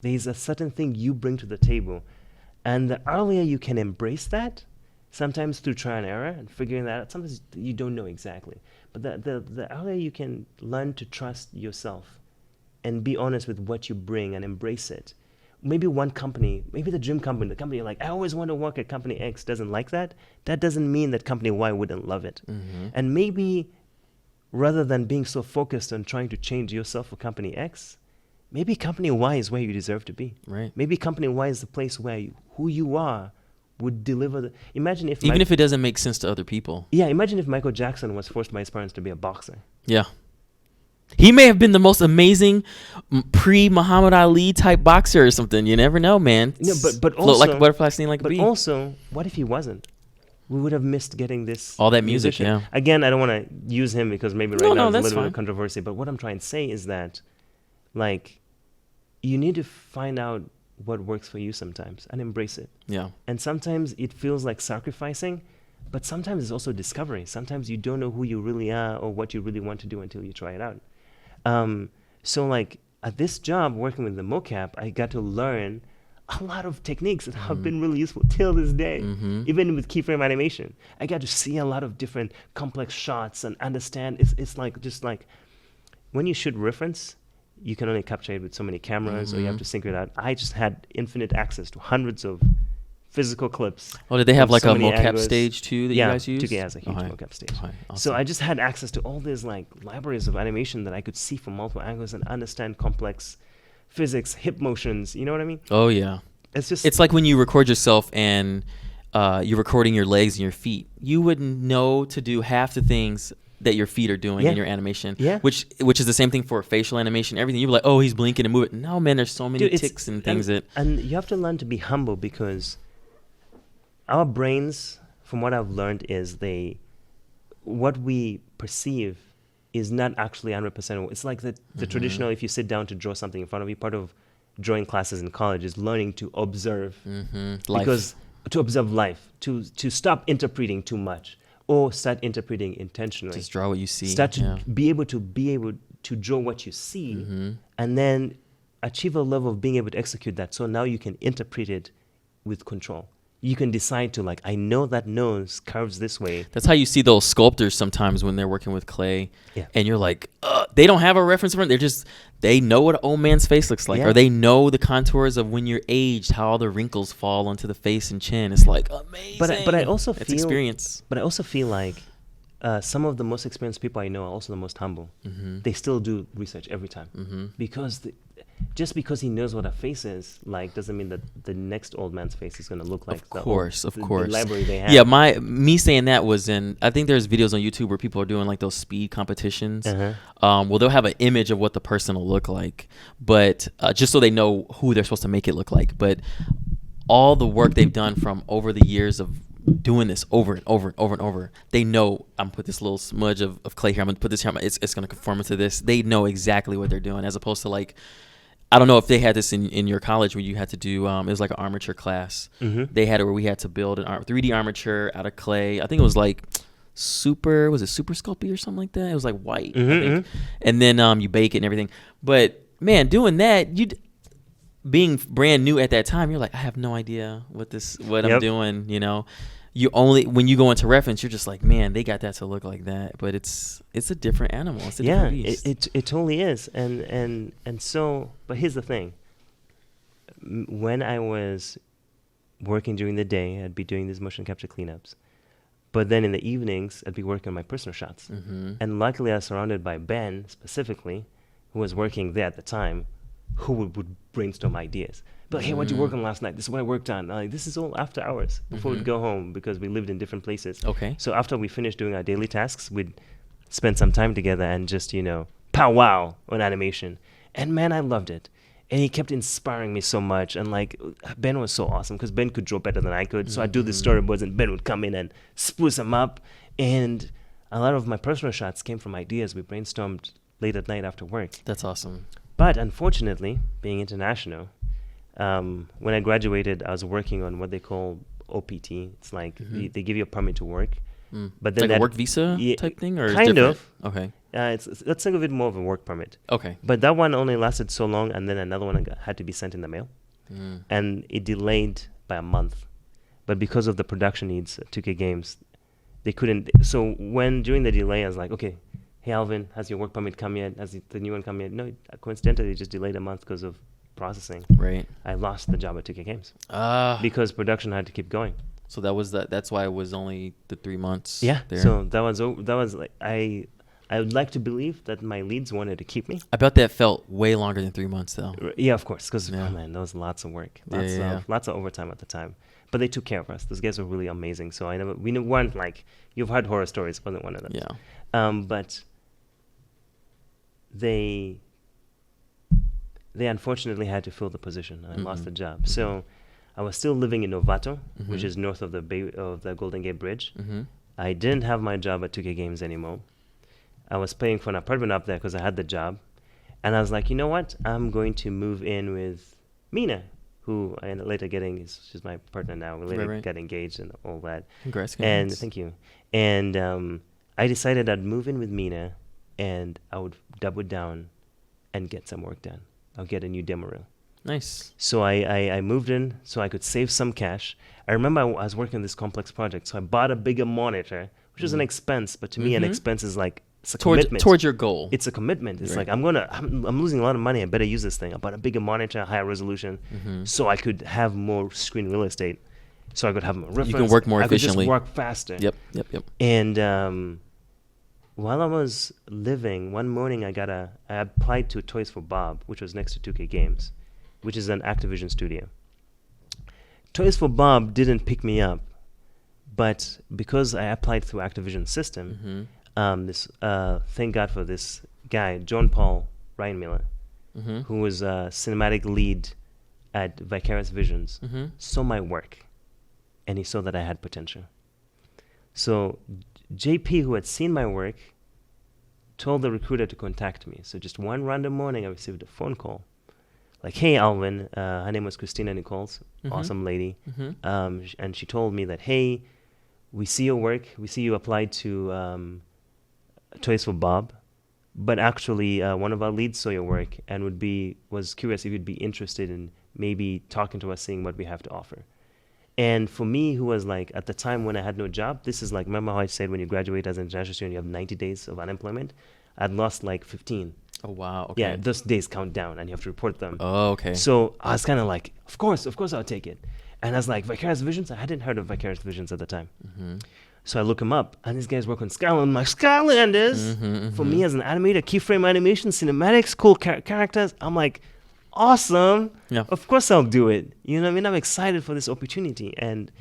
There's a certain thing you bring to the table. And the earlier you can embrace that, sometimes through trial and error and figuring that out, sometimes you don't know exactly. But the earlier you can learn to trust yourself and be honest with what you bring and embrace it. Maybe one company, maybe the dream company, the company you're like, I always want to work at company X doesn't like that. That doesn't mean that company Y wouldn't love it. And maybe rather than being so focused on trying to change yourself for company X, maybe company Y is where you deserve to be. Right. Maybe company Y is the place where who you are would deliver. Imagine if even if it doesn't make sense to other people. Yeah, imagine if Michael Jackson was forced by his parents to be a boxer. Yeah. He may have been the most amazing pre-Muhammad Ali type boxer or something. You never know, man. No, but float also, like a butterfly, sting like a bee. But also, what if he wasn't? We would have missed getting this. All that music, musician. yeah. Again, I don't want to use him because maybe right now there's a little bit of controversy. But what I'm trying to say is that, like, you need to find out what works for you sometimes and embrace it. Yeah. And sometimes it feels like sacrificing, but sometimes it's also discovery. Sometimes you don't know who you really are or what you really want to do until you try it out. So like at this job working with the mocap, I got to learn a lot of techniques that have been really useful till this day, even with keyframe animation. I got to see a lot of different complex shots and understand. It's like just like when you shoot reference, you can only capture it with so many cameras or you have to sync it out. I just had infinite access to hundreds of physical clips. Oh, did they have like a mocap stage too that you guys used? Yeah, 2K has a huge mocap stage. Awesome. So I just had access to all these like libraries of animation that I could see from multiple angles and understand complex physics, hip motions. You know what I mean? Oh yeah. It's like when you record yourself and you're recording your legs and your feet. You wouldn't know to do half the things that your feet are doing in your animation. Yeah. Which is the same thing for facial animation. Everything you're like, oh, he's blinking and moving. No, man, there's so many ticks and things and you have to learn to be humble because our brains, from what I've learned, is what we perceive is not actually 100%. It's like the traditional, if you sit down to draw something in front of you, part of drawing classes in college is learning to observe. Because to observe life, to stop interpreting too much or start interpreting intentionally. Just draw what you see. Start to be able to draw what you see and then achieve a level of being able to execute that. So now you can interpret it with control. You can decide to like, I know that nose curves this way. That's how you see those sculptors sometimes when they're working with clay. Yeah. And you're like, they don't have a reference for it. They know what an old man's face looks like. Yeah. Or they know the contours of when you're aged, how all the wrinkles fall onto the face and chin. It's like amazing. But I also feel experience. But I also feel like some of the most experienced people I know are also the most humble. They still do research every time. Because just because he knows what a face is like doesn't mean that the next old man's face is going to look like of course the library they have. Yeah, me saying that was I think there's videos on YouTube where people are doing like those speed competitions. Well, they'll have an image of what the person will look like, but just so they know who they're supposed to make it look like. But all the work they've done from over the years of doing this over and over and over and over, they know I'm gonna put this little smudge of clay here, I'm gonna put this here, it's gonna conform into this. They know exactly what they're doing, as opposed to like, I don't know if they had this in your college where you had to do, it was like an armature class. They had it where we had to build an 3D armature out of clay. I think it was like Super Sculpey or something like that? It was like white, I think. And then you bake it and everything. But man, doing that, being brand new at that time, you're like, I have no idea what I'm doing, you know. When you go into reference, you're just like, man, they got that to look like that, but it's a different animal. It's a different beast. It totally is. And so, but here's the thing. When I was working during the day, I'd be doing these motion capture cleanups. But then in the evenings, I'd be working on my personal shots. And luckily, I was surrounded by Ben, specifically, who was working there at the time, who would brainstorm ideas. But hey, what'd you work on last night? This is what I worked on. This is all after hours before we'd go home because we lived in different places. Okay. So after we finished doing our daily tasks, we'd spend some time together and just, powwow on animation. And man, I loved it. And he kept inspiring me so much. And like, Ben was so awesome because Ben could draw better than I could. So I'd do the storyboards and Ben would come in and spruce them up. And a lot of my personal shots came from ideas we brainstormed late at night after work. That's awesome. But unfortunately, being international, when I graduated, I was working on what they call OPT. It's like they give you a permit to work. But then like a work visa type thing, or kind of. Okay. Let's think of it more of a work permit. Okay. But that one only lasted so long, and then another one had to be sent in the mail, and it delayed by a month. But because of the production needs at 2K Games, they couldn't. So during the delay, I was like, okay, hey Alvin, has your work permit come yet? Has the new one come yet? No, coincidentally, it just delayed a month because of processing. Right. I lost the job at 2K Games Because production had to keep going. So that's why it was only the 3 months. Yeah. There. So that was like I would like to believe that my leads wanted to keep me. I bet that felt way longer than 3 months though. Yeah, of course, because Yeah. man, that was lots of work, Yeah. lots of overtime at the time. But they took care of us. Those guys were really amazing. So we weren't like, you've heard horror stories, wasn't one of them. Yeah. But they unfortunately had to fill the position, and I lost the job. So I was still living in Novato, which is north of the Golden Gate Bridge. I didn't have my job at 2K Games anymore. I was paying for an apartment up there because I had the job. And I was like, you know what? I'm going to move in with Mina, who I ended later getting, she's my partner now. We later got engaged and all that. Congrats. And thank you. And I decided I'd move in with Mina, and I would double down and get some work done. I'll get a new demo reel. Nice. So I moved in so I could save some cash. I remember I was working on this complex project, so I bought a bigger monitor, which was an expense. But to me, an expense is like, it's a commitment. Towards your goal. It's a commitment. It's like, I'm losing a lot of money. I better use this thing. I bought a bigger monitor, higher resolution, so I could have more screen real estate, so I could have more reference. You can work more efficiently. I could just work faster. Yep. And while I was living, one morning I applied to Toys for Bob, which was next to 2K Games, which is an Activision studio. Toys for Bob didn't pick me up, but because I applied through Activision system, thank God for this guy, John Paul Ryan Miller, who was a cinematic lead at Vicarious Visions, saw my work, and he saw that I had potential. So JP, who had seen my work, told the recruiter to contact me. So just one random morning, I received a phone call. Like, hey, Alvin, her name was Christina Nichols, awesome lady. And she told me that, hey, we see your work. We see you applied to Toys for Bob. But actually, one of our leads saw your work and was curious if you'd be interested in maybe talking to us, seeing what we have to offer. And for me, who was like, at the time when I had no job, this is like, remember how I said when you graduate as an international student, you have 90 days of unemployment? I'd lost like 15. Oh, wow. Okay. Yeah, those days count down and you have to report them. Oh, okay. So I was kind of like, of course I'll take it. And I was like, Vicarious Visions? I hadn't heard of Vicarious Visions at the time. So I look him up, and these guys work on Skylanders. I'm like, Skylanders? For me as an animator, keyframe animation, cinematics, cool characters, I'm like, awesome. Yeah. Of course I'll do it. You know what I mean? I'm excited for this opportunity. And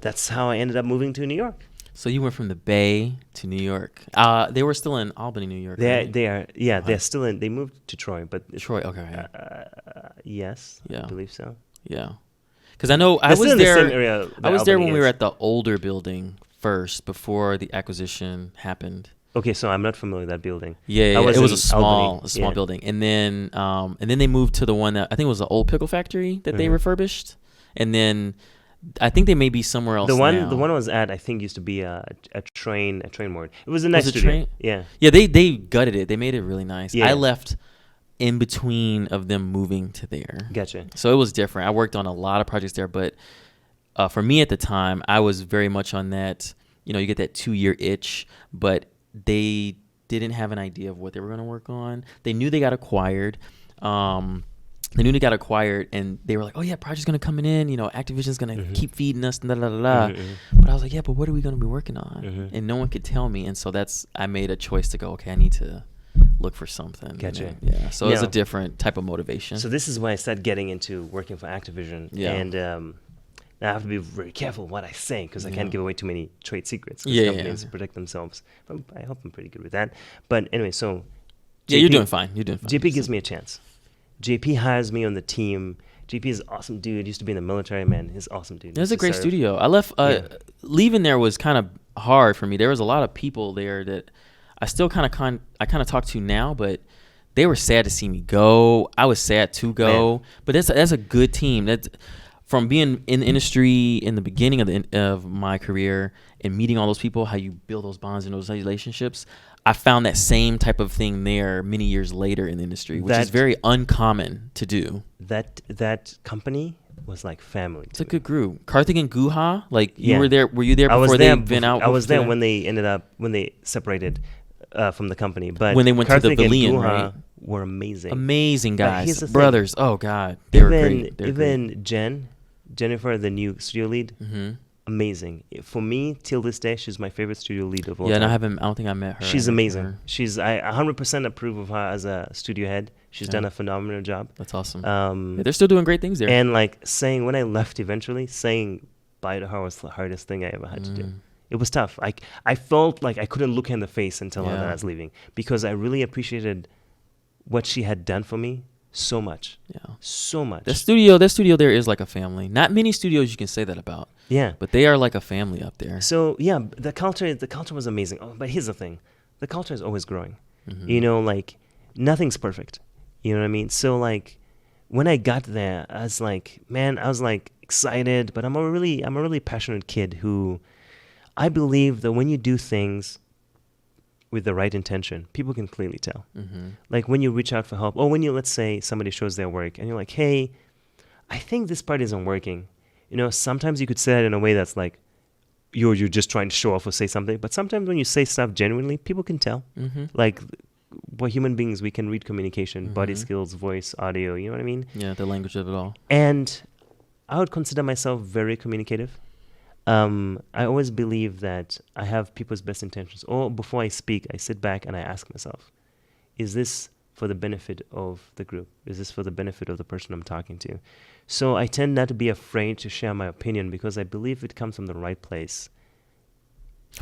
that's how I ended up moving to New York. So you went from the Bay to New York. They were still in Albany, New York. They're still in, they moved to Troy, but. Troy, okay. Yes, Yeah. I believe so. Yeah. Because I know I They're still was in the there. same area that I was there Albany when we were is. at the older building first, before the acquisition happened. Okay, so I'm not familiar with that building. Yeah, I was it was in a small Albany, building, and then they moved to the one that I think was the old pickle factory that they refurbished, and then I think they may be somewhere else. The one now. I was at, I think, used to be a train mort. It was a nice Was it studio. train? Yeah. Yeah, they gutted it. They made it really nice. Yeah. I left in between of them moving to there. Gotcha. So it was different. I worked on a lot of projects there, but for me at the time, I was very much on that. You get that 2-year itch, but they didn't have an idea of what they were going to work on. They knew they got acquired. And they were like, "Oh yeah, project's going to come in. Activision's going to keep feeding us." Blah, blah, blah. But I was like, "Yeah, but what are we going to be working on?" And no one could tell me. And so I made a choice to go. Okay, I need to look for something. Gotcha. Yeah. So it's a different type of motivation. So this is why I started getting into working for Activision. Yeah. And now I have to be very careful what I say because I can't give away too many trade secrets. Yeah, companies protect themselves. But I hope I'm pretty good with that. But anyway, so yeah, you're doing fine. JP gives me a chance. JP hires me on the team. JP is an awesome dude. Used to be in the military, man. He's an awesome dude. It was a great studio. I left. Leaving there was kind of hard for me. There was a lot of people there that I still kind of talk to now, but they were sad to see me go. I was sad to go. Man. But that's a good team. from being in the industry in the beginning of my career and meeting all those people, how you build those bonds and those relationships, I found that same type of thing there many years later in the industry, which is very uncommon to do. That company was like family. It's a good group. Karthik and Guha, like you were there. Were you there before they've been out? I was there when they separated from the company. But when they went Karthik to the Valiant, and Guha right? were amazing. Amazing guys, the brothers. thing. Oh God, they were great. Even Jennifer, the new studio lead, amazing. For me, till this day, she's my favorite studio lead of all time. Yeah, I don't think I met her. She's amazing. I 100% approve of her as a studio head. She's done a phenomenal job. That's awesome. They're still doing great things there. And like when I left eventually, saying bye to her was the hardest thing I ever had to do. It was tough. I felt like I couldn't look her in the face and tell her that I was leaving, because I really appreciated what she had done for me so much. Yeah. So much. The studio there is like a family. Not many studios you can say that about. Yeah. But they are like a family up there. So yeah, the culture was amazing. Oh, but here's the thing. The culture is always growing. You know, like nothing's perfect. You know what I mean? So like when I got there, I was like excited, but I'm a really passionate kid who I believe that when you do things with the right intention, people can clearly tell. Like when you reach out for help, or when let's say somebody shows their work and you're like, hey, I think this part isn't working. You know, sometimes you could say it in a way that's like, you're just trying to show off or say something. But sometimes when you say stuff genuinely, people can tell. Like, we're human beings, we can read communication, body skills, voice, audio, you know what I mean? Yeah, the language of it all. And I would consider myself very communicative. I always believe that I have people's best intentions. Or before I speak, I sit back and I ask myself, is this for the benefit of the group? Is this for the benefit of the person I'm talking to? So I tend not to be afraid to share my opinion, because I believe it comes from the right place.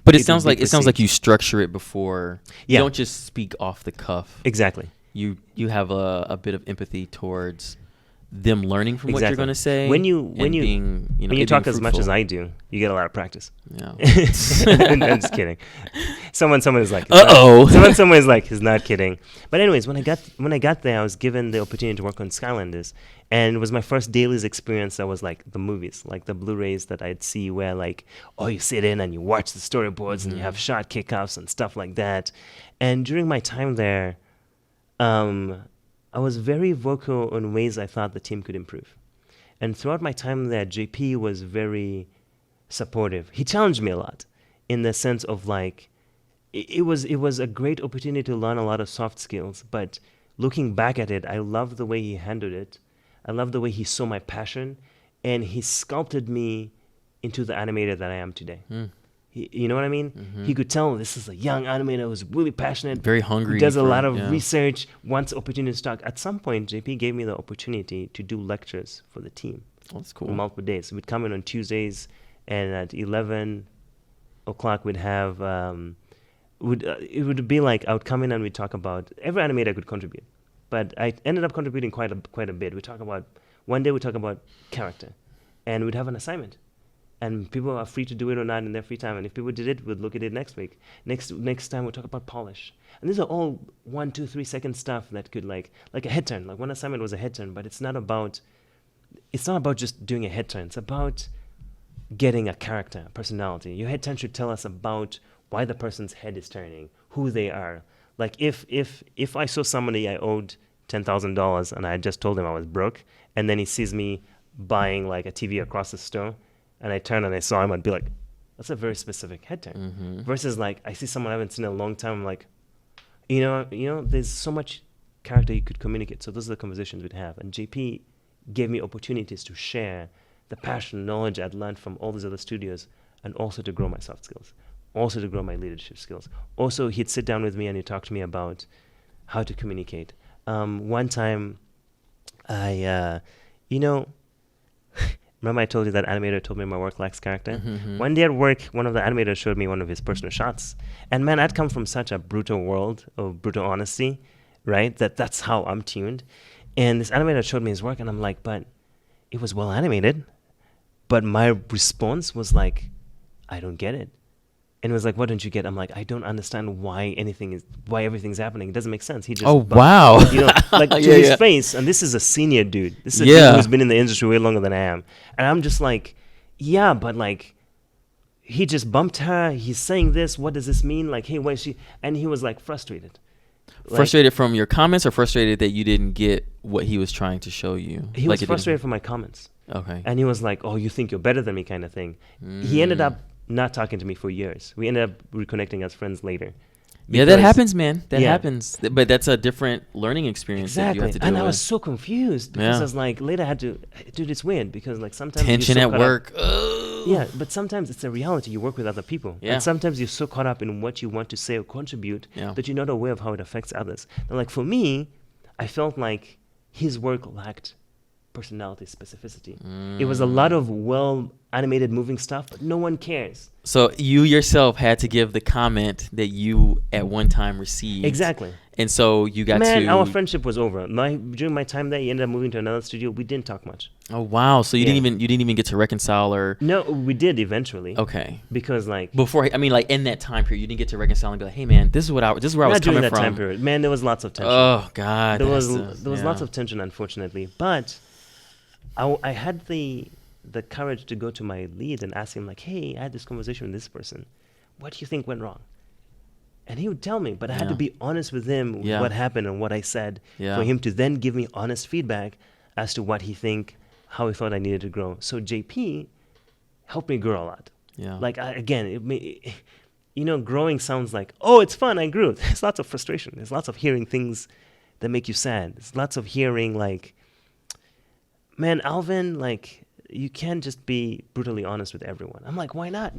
But it sounds like you structure it before. Yeah. You don't just speak off the cuff. Exactly. You have a bit of empathy towards them learning from what you're going to say. When you talk as much as I do, you get a lot of practice. Yeah. I'm just kidding. Someone is like, someone is like, he's not kidding. But anyways, when I got there, I was given the opportunity to work on Skylanders, and it was my first dailies experience that was like the movies, like the Blu-rays that I'd see, where like, you sit in and you watch the storyboards and you have shot kickoffs and stuff like that. And during my time there, I was very vocal on ways I thought the team could improve. And throughout my time there, JP was very supportive. He challenged me a lot, in the sense of like, it was a great opportunity to learn a lot of soft skills. But looking back at it, I loved the way he handled it. I loved the way he saw my passion, and he sculpted me into the animator that I am today. You know what I mean? He could tell this is a young animator who's really passionate, very hungry, who does a lot of research, wants opportunities to talk. At some point, JP gave me the opportunity to do lectures for the team. Oh, that's cool. On multiple days. We'd come in on Tuesdays, and at 11 o'clock we'd have, it would be like I would come in and we'd talk about, every animator could contribute. But I ended up contributing quite a bit. One day we talk about character, and we'd have an assignment. And people are free to do it or not in their free time. And if people did it, we'd look at it next week. Next time we'll talk about polish. And these are all 1, 2, 3 second stuff that could like a head turn. Like one assignment was a head turn, but it's not about just doing a head turn. It's about getting a character, a personality. Your head turn should tell us about why the person's head is turning, who they are. Like if I saw somebody I owed $10,000 and I just told him I was broke, and then he sees me buying like a TV across the store, and I turned and I saw him, I'd be like, that's a very specific head turn. Versus like, I see someone I haven't seen in a long time, I'm like, you know, there's so much character you could communicate. So those are the conversations we'd have. And JP gave me opportunities to share the passion, knowledge I'd learned from all these other studios, and also to grow my soft skills, also to grow my leadership skills. Also, he'd sit down with me and he'd talk to me about how to communicate. One time, remember I told you that animator told me my work lacks character? One day at work, one of the animators showed me one of his personal shots. And man, I'd come from such a brutal world of brutal honesty, right? That's how I'm tuned. And this animator showed me his work, and I'm like, but it was well animated. But my response was like, I don't get it. And it was like, what don't you get? I'm like, I don't understand why everything's happening. It doesn't make sense. He just Oh, wow. like to Yeah, his yeah. face. And this is a senior dude. This is a Yeah. dude who's been in the industry way longer than I am. And I'm just like, yeah, but like, he just bumped her. He's saying this. What does this mean? Like, hey, why is she? And he was like frustrated. Like, Frustrated from your comments, or frustrated that you didn't get what he was trying to show you? he was frustrated from my comments. Okay. And he was like, oh, you think you're better than me kind of thing. He ended up not talking to me for years. We ended up reconnecting as friends later. Yeah, that happens, man. That Yeah. happens. But that's a different learning experience that you have Exactly. to deal And I with. was so confused because Yeah. I was like, later I had to, dude, it's weird because like sometimes Tension you're so at caught work. Up, yeah, but sometimes it's a reality. You work with other people. Yeah. And sometimes you're so caught up in what you want to say or contribute Yeah. that you're not aware of how it affects others. And like for me, I felt like his work lacked personality specificity. It was a lot of well animated moving stuff, but no one cares. So you yourself had to give the comment that you at one time received. Exactly. And so you got Man, to. our friendship was over. During my time there, he ended up moving to another studio. We didn't talk much. Oh wow! So you Yeah. didn't even get to reconcile, or No, we did eventually. okay. Because like Before, I mean, like in that time period, you didn't get to reconcile and be like, "Hey, man, this is where I was not during coming that from." time period. Man, there was lots of tension. Oh God, there that was has to- there was yeah. lots of tension, unfortunately. But I had the courage to go to my lead and ask him like, "Hey, I had this conversation with this person. What do you think went wrong?" And he would tell me, but I had to Yeah. be honest with him with Yeah. what happened and what I said Yeah. for him to then give me honest feedback as to what he think, how he thought I needed to grow. So JP helped me grow a lot. Yeah. Like growing sounds like, oh, it's fun, I grew. There's lots of frustration. There's lots of hearing things that make you sad. There's lots of hearing like, man, Alvin, like, you can't just be brutally honest with everyone. I'm like, why not?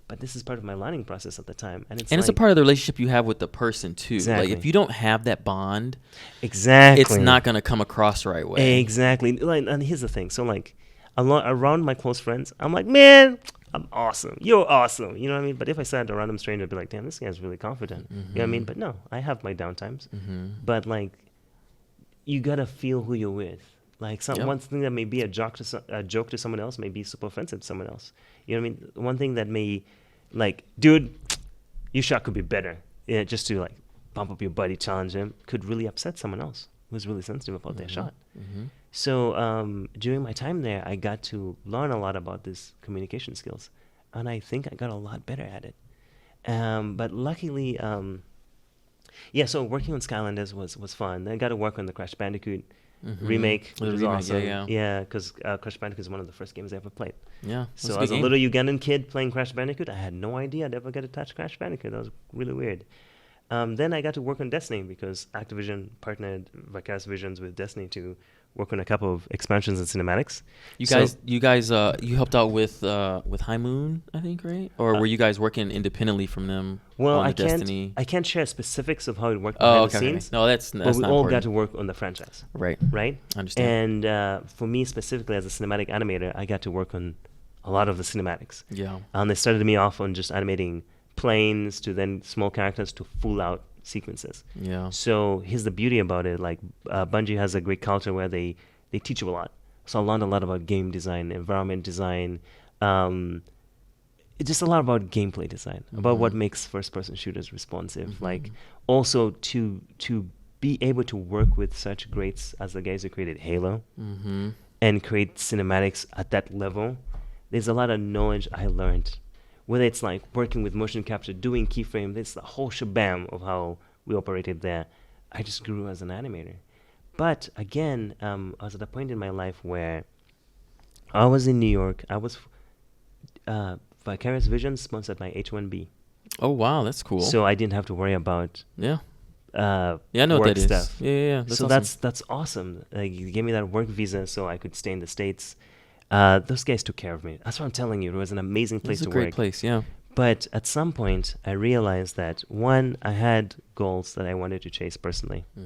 But this is part of my learning process at the time. And it's a part of the relationship you have with the person too. Exactly. Like if you don't have that bond, exactly, it's not gonna come across the right way. Exactly. Like, and here's the thing. So like, around my close friends, I'm like, man, I'm awesome. You're awesome. You know what I mean? But if I sat a random stranger, I'd be like, damn, this guy's really confident. You know what I mean? But no, I have my downtimes. But like, you gotta feel who you're with. Like one thing that may be a joke to someone else may be super offensive to someone else. You know what I mean? One thing that may, like, dude, your shot could be better. Yeah, just to like bump up your buddy, challenge him, could really upset someone else who's really sensitive about their shot. So during my time there, I got to learn a lot about these communication skills, and I think I got a lot better at it. But luckily, so working on Skylanders was fun. Then I got to work on the Crash Bandicoot remake, which was awesome. Yeah, because Crash Bandicoot is one of the first games I ever played. Yeah. So as a little Ugandan kid playing Crash Bandicoot, I had no idea I'd ever get to touch Crash Bandicoot. That was really weird. Then I got to work on Destiny because Activision partnered Vicarious Visions with Destiny to work on a couple of expansions and cinematics. You guys, you helped out with High Moon, I think, right? Or were you guys working independently from them? Well, on I Destiny? can't share specifics of how it worked behind the scenes. No, that's but not we all important. got to work on the franchise. Right. Right. I understand. And for me specifically, as a cinematic animator, I got to work on a lot of the cinematics. Yeah. They started me off on just animating planes to then small characters to full out sequences. Yeah. So here's the beauty about it. Like Bungie has a great culture where they teach you a lot. So I learned a lot about game design, environment design, it's just a lot about gameplay design, about what makes first-person shooters responsive. Like also to be able to work with such greats as the guys who created Halo and create cinematics at that level. There's a lot of knowledge I learned. Whether it's like working with motion capture, doing keyframe, there's the whole shabam of how we operated there. I just grew as an animator. But again, I was at a point in my life where I was in New York. I was Vicarious Visions sponsored my H-1B. Oh wow, that's cool. So I didn't have to worry about I know what work that is. stuff. Yeah. That's so awesome. that's awesome. Like, you gave me that work visa so I could stay in the States. Those guys took care of me. That's what I'm telling you. It was an amazing place to work. It's a great place, yeah. But at some point, I realized that, one, I had goals that I wanted to chase personally.